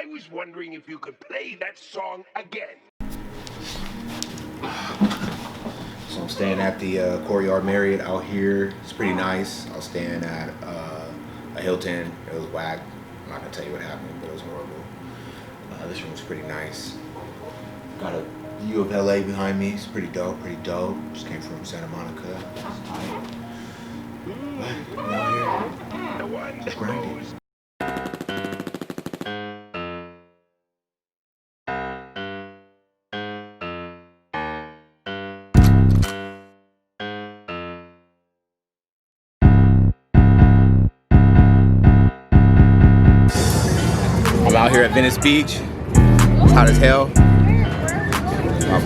I was wondering if you could play that song again. So I'm staying at the Courtyard Marriott out here. It's pretty nice. I was staying at a Hilton. It was whack. I'm not gonna tell you what happened, but it was horrible. This room's pretty nice. Got a view of LA behind me. It's pretty dope, pretty dope. Just came from Santa Monica. But out here, The one just grinding. who's I'm out here at Venice Beach. It's hot as hell. A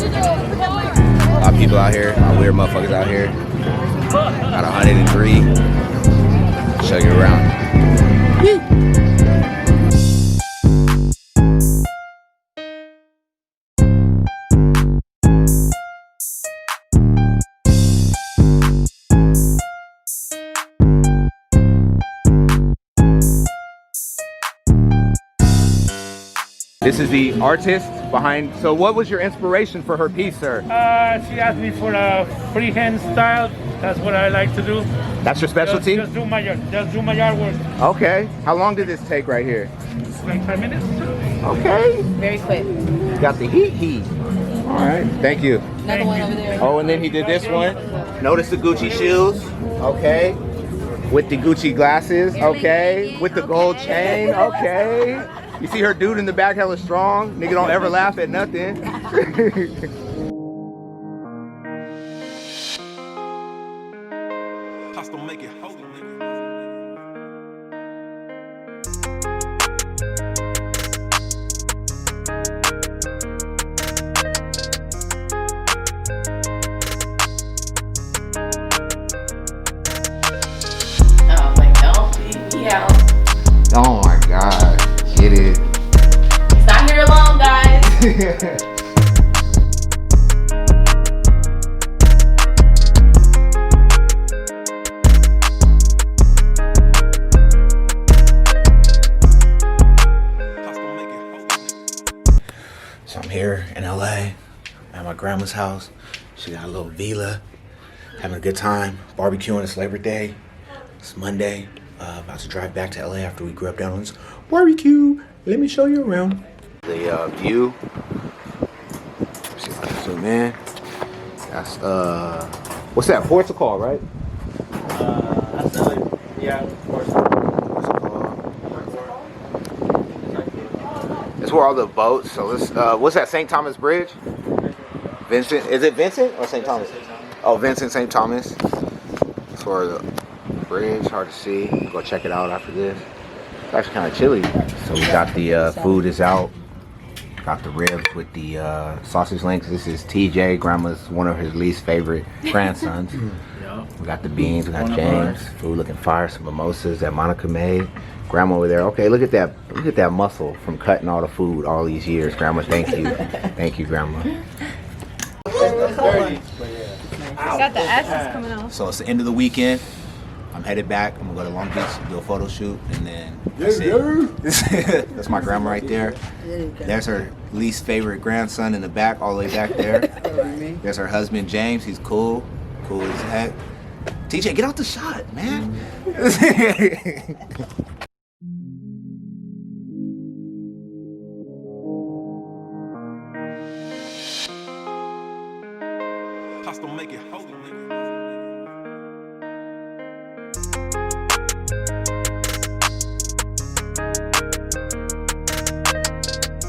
lot of people out here. A lot of weird motherfuckers out here. Got 103. Show you around. This is the artist behind. So what was your inspiration for her piece, sir? She asked me for a freehand style. That's what I like to do. That's your specialty? Just do my artwork. Okay. How long did this take right here? It's like 5 minutes. Okay. Very quick. Got the heat. All right. Thank you. Another one over there. Oh, and then he did this one. Notice the Gucci shoes. Okay. With the Gucci glasses. Okay. With the gold chain. Okay. You see her dude in the back hella strong. Nigga don't ever laugh at nothing. Oh my god. Get it. It's not here alone, guys. So I'm here in LA at my grandma's house. She got a little villa, having a good time, barbecuing. It's Labor Day. It's Monday. About to drive back to LA after we grew up down on this barbecue. Let me show you around. The view. See if I can zoom in. That's what's that? Portugal call, right? Absolutely. Yeah, of course. That's where all the boats. So let's. What's that? St. Thomas Bridge. Vincent. Is it Vincent or St. Thomas? Oh, Vincent St. Thomas. That's where the bridge. Hard to see. We'll go check it out after this. It's actually kind of chilly. So we got the food is out. Got the ribs with the sausage links. This is TJ, grandma's one of his least favorite grandsons. We got the beans, we got James. Food looking fire, some mimosas that Monica made. Grandma over there. Okay, look at that muscle from cutting all the food all these years. Grandma, thank you. Thank you, Grandma. Got the ashes coming off. So it's the end of the weekend. I'm headed back. I'm gonna go to Long Beach, do a photo shoot, and then that's it. That's my grandma right there. There's her least favorite grandson in the back, all the way back there. There's her husband, James. He's cool as heck. TJ, get out the shot, man. Make it holy.